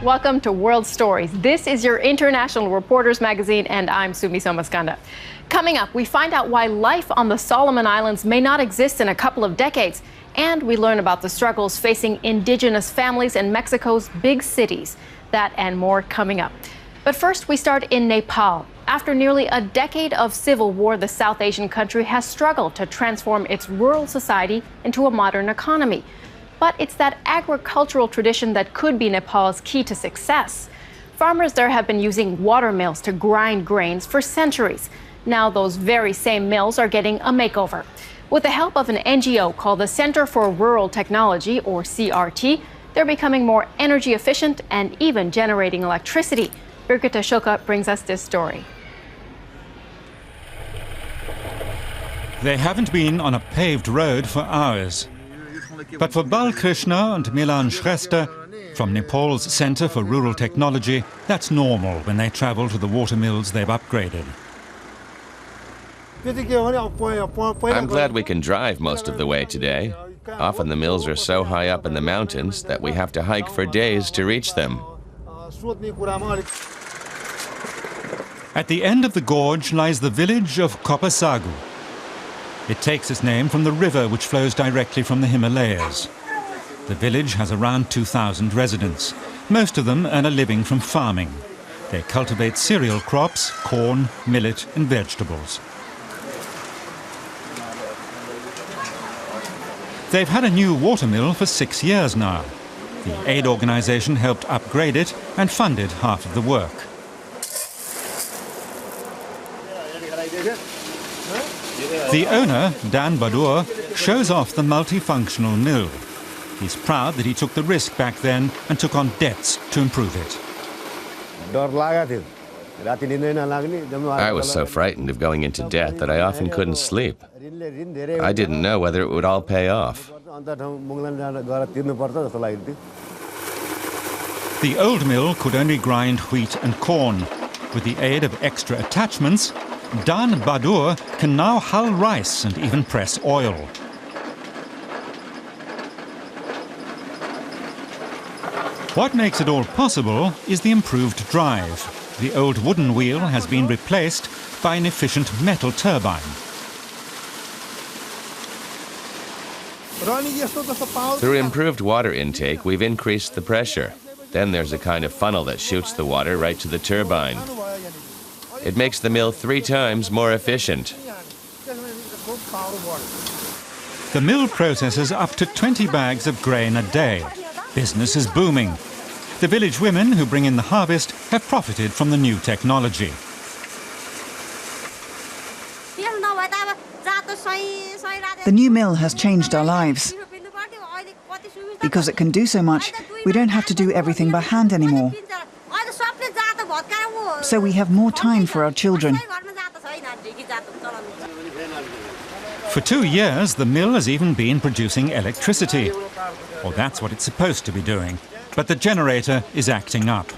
Welcome to World Stories. This is your International Reporters Magazine, and I'm Sumi Somaskanda. Coming up, we find out why life on the Solomon Islands may not exist in a couple of decades, and we learn about the struggles facing indigenous families in Mexico's big cities. That and more coming up. But first, we start in Nepal. After nearly a decade of civil war, the South Asian country has struggled to transform its rural society into a modern economy. But it's that agricultural tradition that could be Nepal's key to success. Farmers there have been using water mills to grind grains for centuries. Now those very same mills are getting a makeover. With the help of an NGO called the Center for Rural Technology, or CRT, they're becoming more energy efficient and even generating electricity. Birgitta Shoka brings us this story. They haven't been on a paved road for hours. But for Balkrishna and Milan Shrestha, from Nepal's Center for Rural Technology, that's normal when they travel to the water mills they've upgraded. I'm glad we can drive most of the way today. Often the mills are so high up in the mountains that we have to hike for days to reach them. At the end of the gorge lies the village of Kopasagu. It takes its name from the river which flows directly from the Himalayas. The village has around 2,000 residents. Most of them earn a living from farming. They cultivate cereal crops, corn, millet and vegetables. They've had a new water mill for 6 years now. The aid organization helped upgrade it and funded half of the work. The owner, Dan Badur, shows off the multifunctional mill. He's proud that he took the risk back then and took on debts to improve it. I was so frightened of going into debt that I often couldn't sleep. I didn't know whether it would all pay off. The old mill could only grind wheat and corn. With the aid of extra attachments, Dan Badur can now hull rice and even press oil. What makes it all possible is the improved drive. The old wooden wheel has been replaced by an efficient metal turbine. Through improved water intake, we've increased the pressure. Then there's a kind of funnel that shoots the water right to the turbine. It makes the mill 3 times more efficient. The mill processes up to 20 bags of grain a day. Business is booming. The village women who bring in the harvest have profited from the new technology. The new mill has changed our lives. Because it can do so much, we don't have to do everything by hand anymore. So we have more time for our children. For 2 years, the mill has even been producing electricity. Or that's what it's supposed to be doing. But the generator is acting up.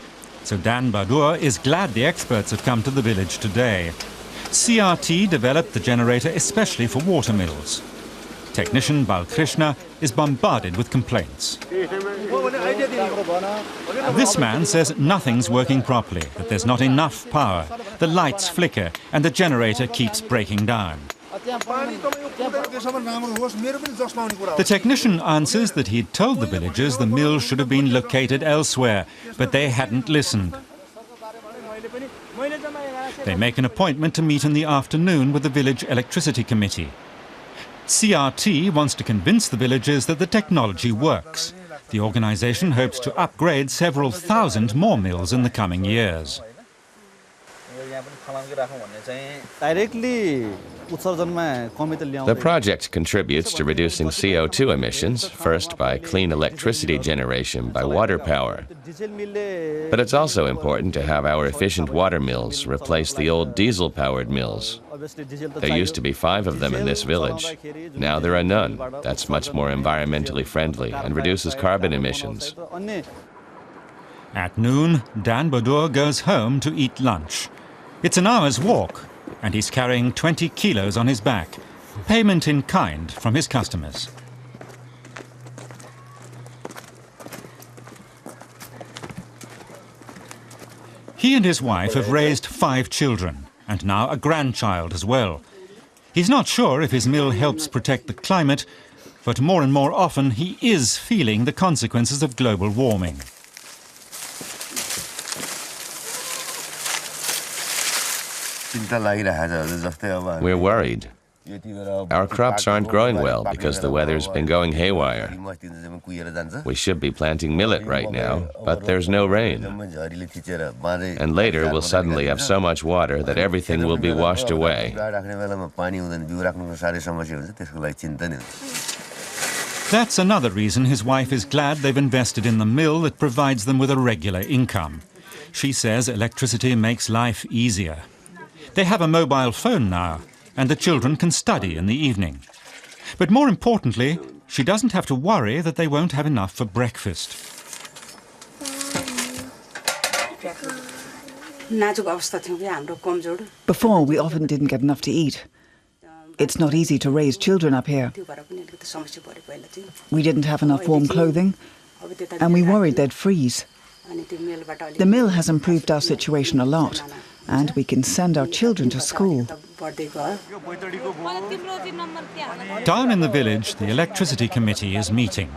So Dan Badur is glad the experts have come to the village today. CRT developed the generator especially for water mills. Technician Balkrishna is bombarded with complaints. This man says nothing's working properly, that there's not enough power. The lights flicker and the generator keeps breaking down. The technician answers that he'd told the villagers the mill should have been located elsewhere, but they hadn't listened. They make an appointment to meet in the afternoon with the village electricity committee. CRT wants to convince the villagers that the technology works. The organization hopes to upgrade several thousand more mills in the coming years. The project contributes to reducing CO2 emissions, first by clean electricity generation by water power. But it's also important to have our efficient water mills replace the old diesel-powered mills. There used to be 5 of them in this village. Now there are none. That's much more environmentally friendly and reduces carbon emissions. At noon, Dan Badur goes home to eat lunch. It's an hour's walk, and he's carrying 20 kilos on his back, payment in kind from his customers. He and his wife have raised 5 children, and now a grandchild as well. He's not sure if his mill helps protect the climate, but more and more often he is feeling the consequences of global warming. We're worried. Our crops aren't growing well because the weather's been going haywire. We should be planting millet right now, but there's no rain. And later we'll suddenly have so much water that everything will be washed away. That's another reason his wife is glad they've invested in the mill that provides them with a regular income. She says electricity makes life easier. They have a mobile phone now, and the children can study in the evening. But more importantly, she doesn't have to worry that they won't have enough for breakfast. Before, we often didn't get enough to eat. It's not easy to raise children up here. We didn't have enough warm clothing, and we worried they'd freeze. The mill has improved our situation a lot, and we can send our children to school. Down in the village, the electricity committee is meeting.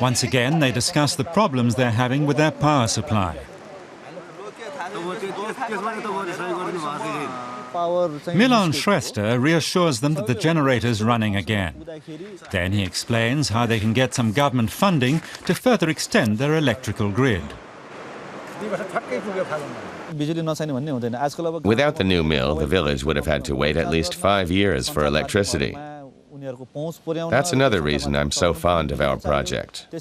Once again, they discuss the problems they're having with their power supply. Milan Shrestha reassures them that the generator's running again. Then he explains how they can get some government funding to further extend their electrical grid. Without the new mill, the village would have had to wait at least 5 years for electricity. That's another reason I'm so fond of our project. I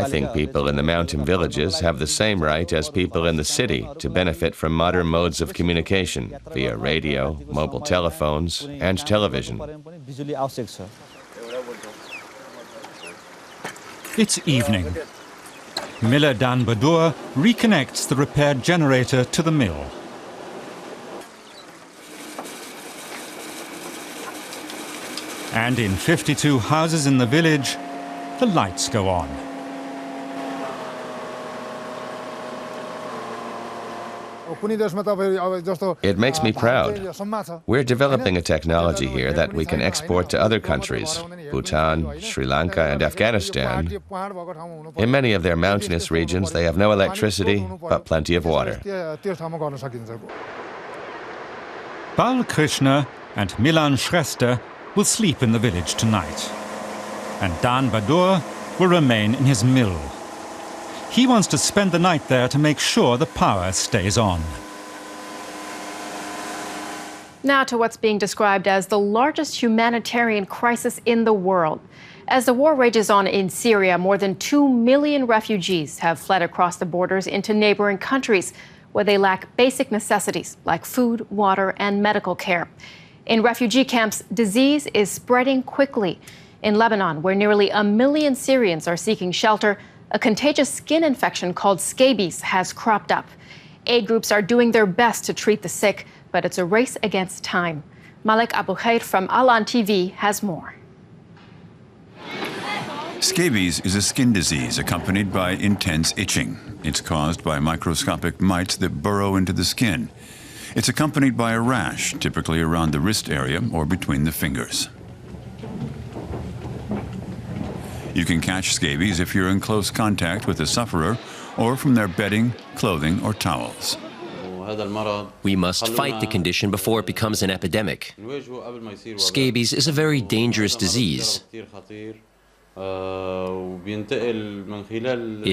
think people in the mountain villages have the same right as people in the city to benefit from modern modes of communication via radio, mobile telephones, and television. It's evening. Miller Dan Badur reconnects the repaired generator to the mill. And in 52 houses in the village, the lights go on. It makes me proud. We're developing a technology here that we can export to other countries, Bhutan, Sri Lanka, and Afghanistan. In many of their mountainous regions, they have no electricity, but plenty of water. Bal Krishna and Milan Shrestha will sleep in the village tonight. And Dan Badur will remain in his mill. He wants to spend the night there to make sure the power stays on. Now to what's being described as the largest humanitarian crisis in the world. As the war rages on in Syria, more than 2 million refugees have fled across the borders into neighboring countries where they lack basic necessities like food, water, and medical care. In refugee camps, disease is spreading quickly. In Lebanon, where nearly 1 million Syrians are seeking shelter, a contagious skin infection called Scabies has cropped up. Aid groups are doing their best to treat the sick, but it's a race against time. Malek Abu Khair from Alan TV has more. Scabies is a skin disease accompanied by intense itching. It's caused by microscopic mites that burrow into the skin. It's accompanied by a rash, typically around the wrist area or between the fingers. You can catch scabies if you're in close contact with the sufferer or from their bedding, clothing, or towels. We must fight the condition before it becomes an epidemic. Scabies is a very dangerous disease. It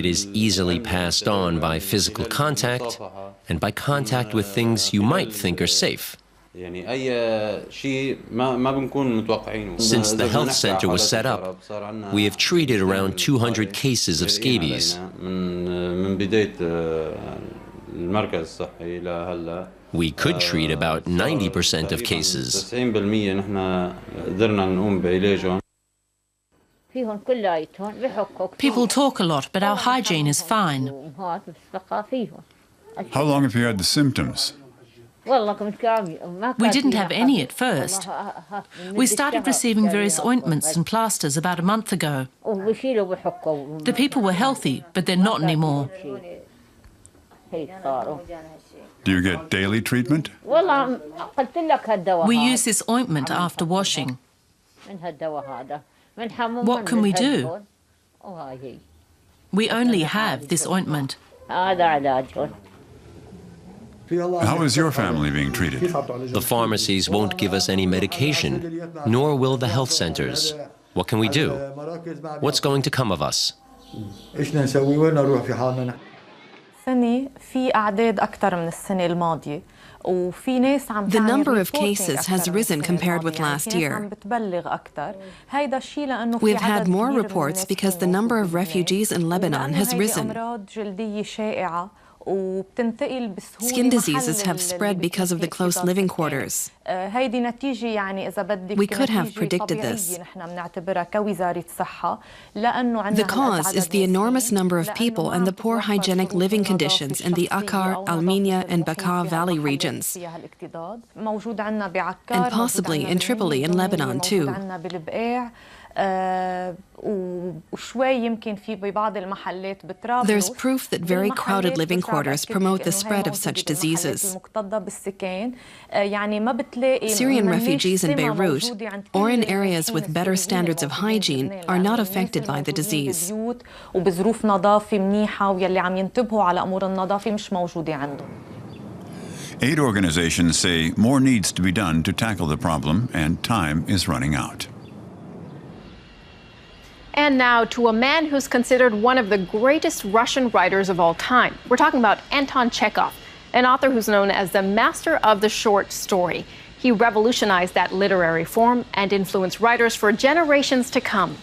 is easily passed on by physical contact and by contact with things you might think are safe. Since the health center was set up, we have treated around 200 cases of scabies. We could treat about 90% of cases. People talk a lot, but our hygiene is fine. How long have you had the symptoms? We didn't have any at first. We started receiving various ointments and plasters about a month ago. The people were healthy, but they're not anymore. Do you get daily treatment? We use this ointment after washing. What can we do? We only have this ointment. How is your family being treated? The pharmacies won't give us any medication, nor will the health centers. What can we do? What's going to come of us? The number of cases has risen compared with last year. We've had more reports because the number of refugees in Lebanon has risen. Skin diseases have spread because of the close living quarters. We could have predicted this. The cause is the enormous number of people and the poor hygienic living conditions in the Akkar, Almenia and Bekaa Valley regions. And possibly in Tripoli in Lebanon too. There's proof that very crowded living quarters promote the spread of such diseases. Syrian refugees in Beirut, or in areas with better standards of hygiene, are not affected by the disease. Aid organizations say more needs to be done to tackle the problem, and time is running out. And now to a man who's considered one of the greatest Russian writers of all time. We're talking about Anton Chekhov, an author who's known as the master of the short story. He revolutionized that literary form and influenced writers for generations to come.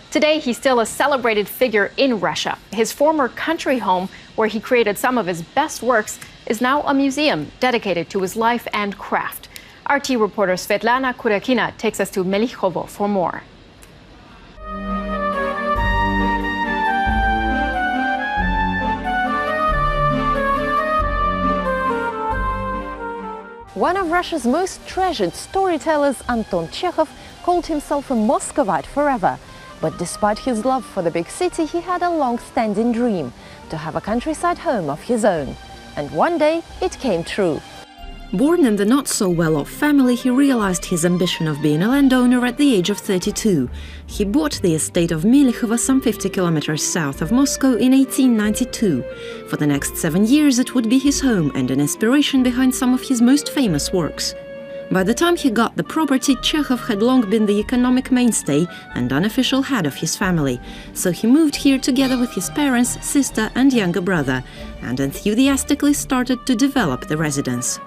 Today, he's still a celebrated figure in Russia. His former country home, where he created some of his best works, is now a museum dedicated to his life and craft. RT reporter Svetlana Kurakina takes us to Melikovo for more. One of Russia's most treasured storytellers, Anton Chekhov, called himself a Muscovite forever. But despite his love for the big city, he had a long-standing dream to have a countryside home of his own. And one day, it came true. Born in the not-so-well-off family, he realized his ambition of being a landowner at the age of 32. He bought the estate of Melikovo some 50 kilometers south of Moscow in 1892. For the next 7 years, it would be his home and an inspiration behind some of his most famous works. By the time he got the property, Chekhov had long been the economic mainstay and unofficial head of his family, so he moved here together with his parents, sister and younger brother, and enthusiastically started to develop the residence.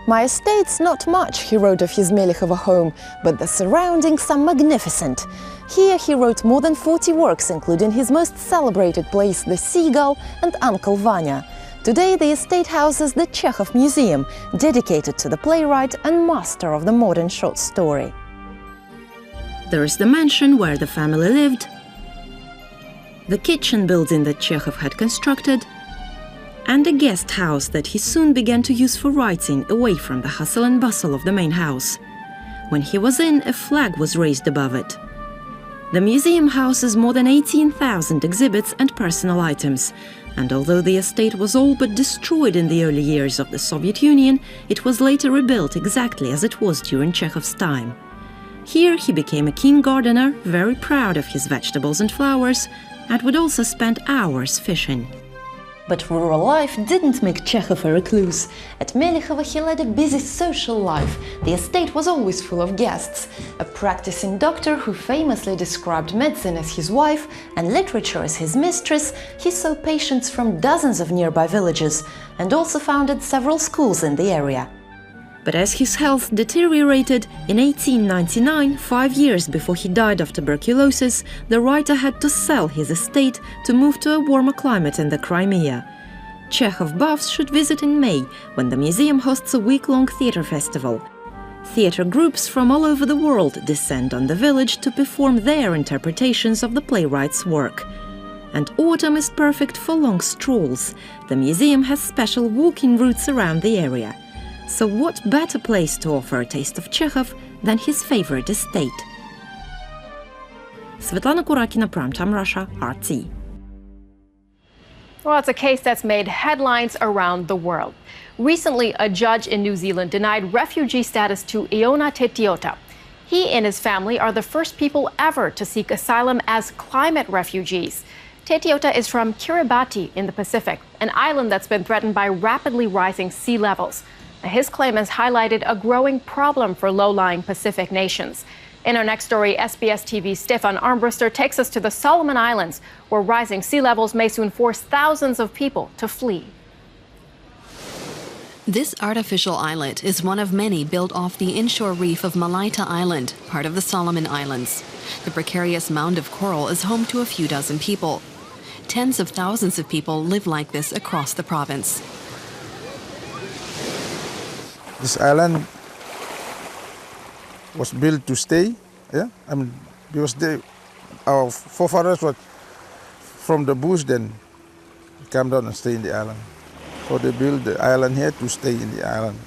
My estate's not much, he wrote of his Melikovo home, but the surroundings are magnificent. Here he wrote more than 40 works, including his most celebrated plays The Seagull and Uncle Vanya. Today the estate houses the Chekhov Museum, dedicated to the playwright and master of the modern short story. There is the mansion where the family lived, the kitchen building that Chekhov had constructed, and a guest house that he soon began to use for writing away from the hustle and bustle of the main house. When he was in, a flag was raised above it. The museum houses more than 18,000 exhibits and personal items, and although the estate was all but destroyed in the early years of the Soviet Union, it was later rebuilt exactly as it was during Chekhov's time. Here he became a keen gardener, very proud of his vegetables and flowers, and would also spend hours fishing. But rural life didn't make Chekhov a recluse. At Melikovo he led a busy social life. The estate was always full of guests. A practicing doctor who famously described medicine as his wife and literature as his mistress, he saw patients from dozens of nearby villages and also founded several schools in the area. But as his health deteriorated, in 1899, 5 years before he died of tuberculosis, the writer had to sell his estate to move to a warmer climate in the Crimea. Chekhov buffs should visit in May, when the museum hosts a week-long theatre festival. Theatre groups from all over the world descend on the village to perform their interpretations of the playwright's work. And autumn is perfect for long strolls. The museum has special walking routes around the area. So what better place to offer a taste of Chekhov than his favorite estate? Svetlana Kurakina, Primetime Russia, RT. Well, it's a case that's made headlines around the world. Recently, a judge in New Zealand denied refugee status to Iona Tetiota. He and his family are the first people ever to seek asylum as climate refugees. Tetiota is from Kiribati in the Pacific, an island that's been threatened by rapidly rising sea levels. His claim has highlighted a growing problem for low-lying Pacific nations. In our next story, SBS TV's Stefan Armbruster takes us to the Solomon Islands, where rising sea levels may soon force thousands of people to flee. This artificial islet is one of many built off the inshore reef of Malaita Island, part of the Solomon Islands. The precarious mound of coral is home to a few dozen people. Tens of thousands of people live like this across the province. This island was built to stay, because our forefathers were from the bush, then come down and stay in the island. So they built the island here to stay in the island.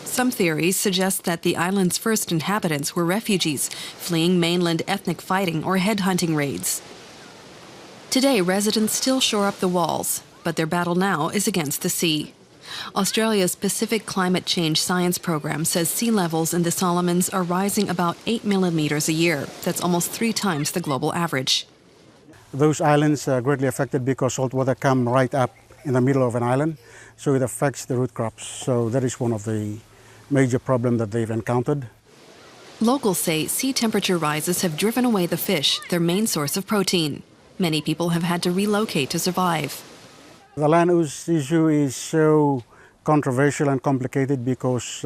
Some theories suggest that the island's first inhabitants were refugees, fleeing mainland ethnic fighting or headhunting raids. Today, residents still shore up the walls, but their battle now is against the sea. Australia's Pacific Climate Change Science Program says sea levels in the Solomons are rising about 8 millimeters a year. That's almost 3 times the global average. Those islands are greatly affected because salt water comes right up in the middle of an island, so it affects the root crops. So that is one of the major problems that they've encountered. Locals say sea temperature rises have driven away the fish, their main source of protein. Many people have had to relocate to survive. The land issue is so controversial and complicated because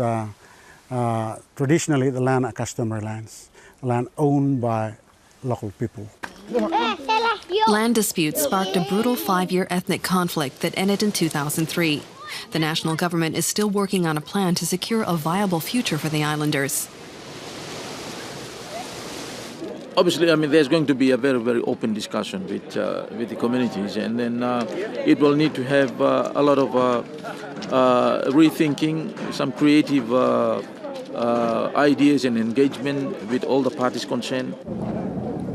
traditionally the land are customary lands, land owned by local people. Land disputes sparked a brutal 5-year ethnic conflict that ended in 2003. The national government is still working on a plan to secure a viable future for the islanders. Obviously, there's going to be a very, very open discussion with the communities, and then it will need to have a lot of rethinking, some creative ideas and engagement with all the parties concerned.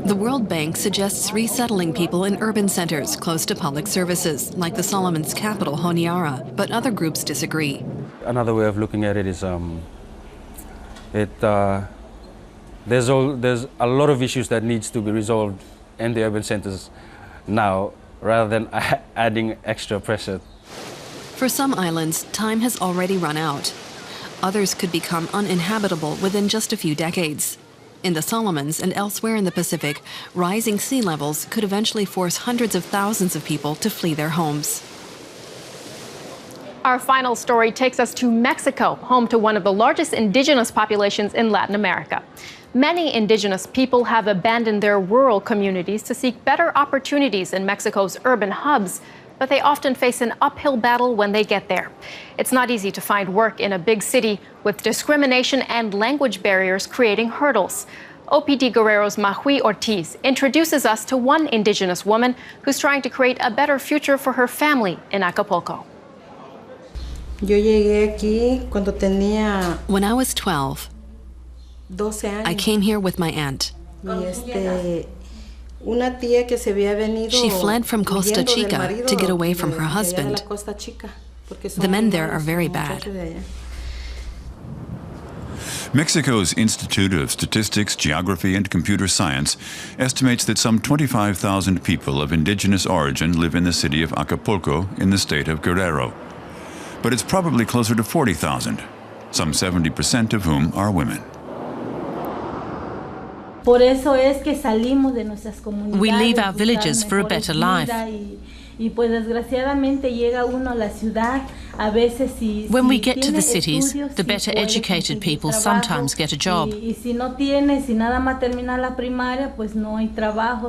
The World Bank suggests resettling people in urban centers close to public services, like the Solomons' capital, Honiara, but other groups disagree. Another way of looking at it is there's a lot of issues that needs to be resolved in the urban centers now, rather than adding extra pressure. For some islands, time has already run out. Others could become uninhabitable within just a few decades. In the Solomons and elsewhere in the Pacific, rising sea levels could eventually force hundreds of thousands of people to flee their homes. Our final story takes us to Mexico, home to one of the largest indigenous populations in Latin America. Many indigenous people have abandoned their rural communities to seek better opportunities in Mexico's urban hubs, but they often face an uphill battle when they get there. It's not easy to find work in a big city, with discrimination and language barriers creating hurdles. OPD Guerrero's Mahui Ortiz introduces us to one indigenous woman who's trying to create a better future for her family in Acapulco. When I was 12, I came here with my aunt. She fled from Costa Chica to get away from her husband. The men there are very bad. Mexico's Institute of Statistics, Geography, and Computer Science estimates that some 25,000 people of indigenous origin live in the city of Acapulco in the state of Guerrero. But it's probably closer to 40,000, some 70% of whom are women. We leave our villages for a better life. When we get to the cities, the better educated people sometimes get a job.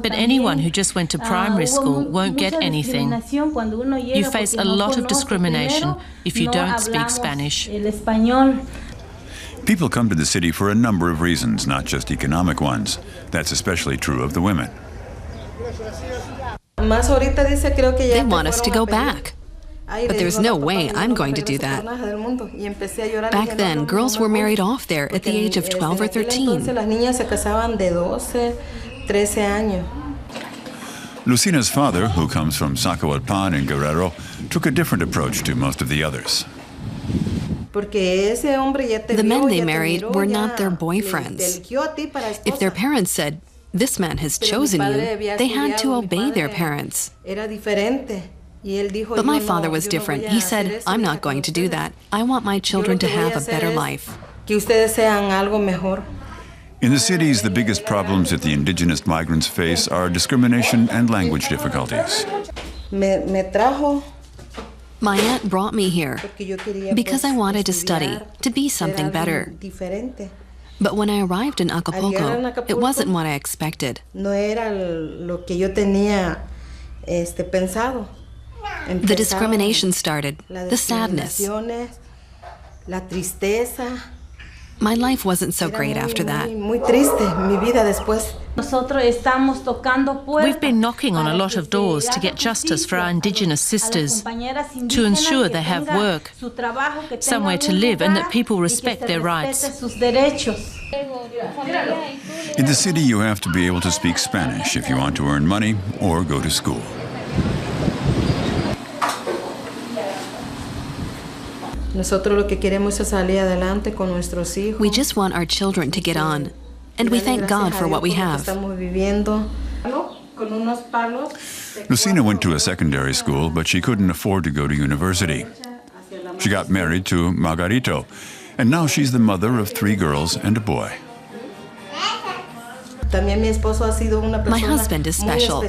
But anyone who just went to primary school won't get anything. You face a lot of discrimination if you don't speak Spanish. People come to the city for a number of reasons, not just economic ones. That's especially true of the women. They want us to go back. But there's no way I'm going to do that. Back then, girls were married off there at the age of 12 or 13. Lucina's father, who comes from Zacoalpan in Guerrero, took a different approach to most of the others. The men they married were not their boyfriends. If their parents said, "This man has chosen you," they had to obey their parents. But my father was different. He said, "I'm not going to do that. I want my children to have a better life." In the cities, the biggest problems that the indigenous migrants face are discrimination and language difficulties. My aunt brought me here because I wanted to study, to be something better. But when I arrived in Acapulco, it wasn't what I expected. The discrimination started, the sadness. My life wasn't so great after that. We've been knocking on a lot of doors to get justice for our Indigenous sisters, to ensure they have work, somewhere to live, and that people respect their rights. In the city, you have to be able to speak Spanish if you want to earn money or go to school. We just want our children to get on, and we thank God for what we have. Lucina went to a secondary school, but she couldn't afford to go to university. She got married to Margarito, and now she's the mother of 3 girls and a boy. My husband is special.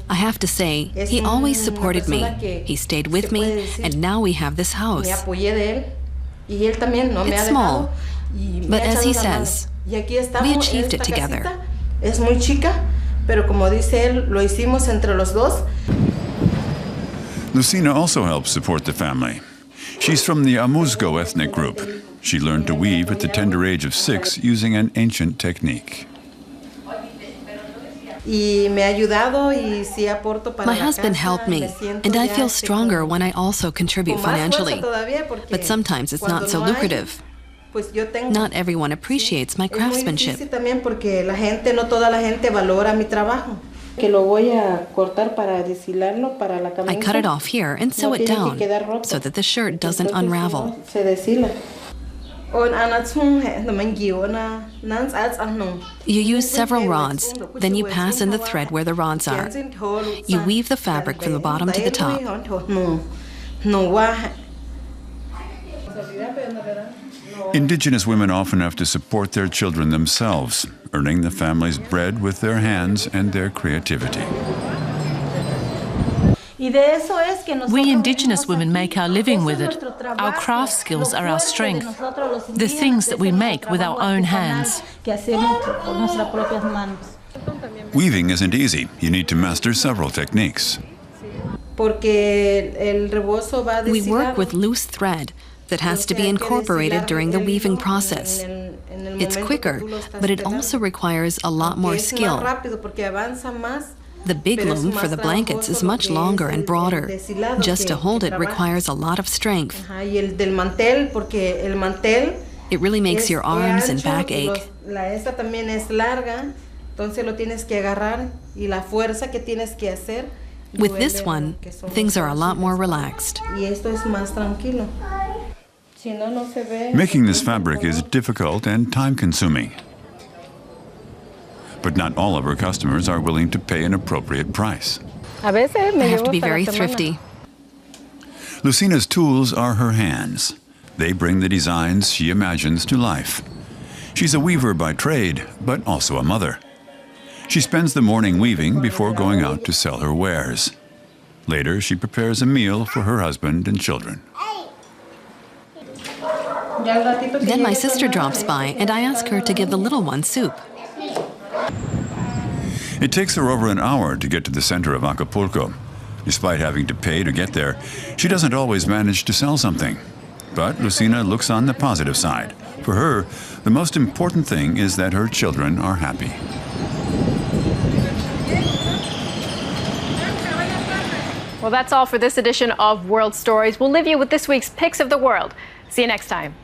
I have to say, he always supported me. He stayed with me, and now we have this house. It's small, but as he says, we achieved it together. Lucina also helps support the family. She's from the Amuzgo ethnic group. She learned to weave at the tender age of 6 using an ancient technique. My husband helped me, and I feel stronger when I also contribute financially. But sometimes it's not so lucrative. Not everyone appreciates my craftsmanship. I cut it off here and sew it down so that the shirt doesn't unravel. You use several rods, then you pass in the thread where the rods are. You weave the fabric from the bottom to the top. Indigenous women often have to support their children themselves, earning the family's bread with their hands and their creativity. We Indigenous women make our living with it. Our craft skills are our strength. The things that we make with our own hands. Weaving isn't easy. You need to master several techniques. We work with loose thread that has to be incorporated during the weaving process. It's quicker, but it also requires a lot more skill. The big loom for the blankets is much longer and broader. Just to hold it requires a lot of strength. It really makes your arms and back ache. With this one, things are a lot more relaxed. Making this fabric is difficult and time-consuming. But not all of her customers are willing to pay an appropriate price. I have to be very thrifty. Lucina's tools are her hands. They bring the designs she imagines to life. She's a weaver by trade, but also a mother. She spends the morning weaving before going out to sell her wares. Later, she prepares a meal for her husband and children. Then my sister drops by, and I ask her to give the little one soup. It takes her over an hour to get to the center of Acapulco. Despite having to pay to get there, she doesn't always manage to sell something. But Lucina looks on the positive side. For her, the most important thing is that her children are happy. Well, that's all for this edition of World Stories. We'll leave you with this week's Picks of the World. See you next time.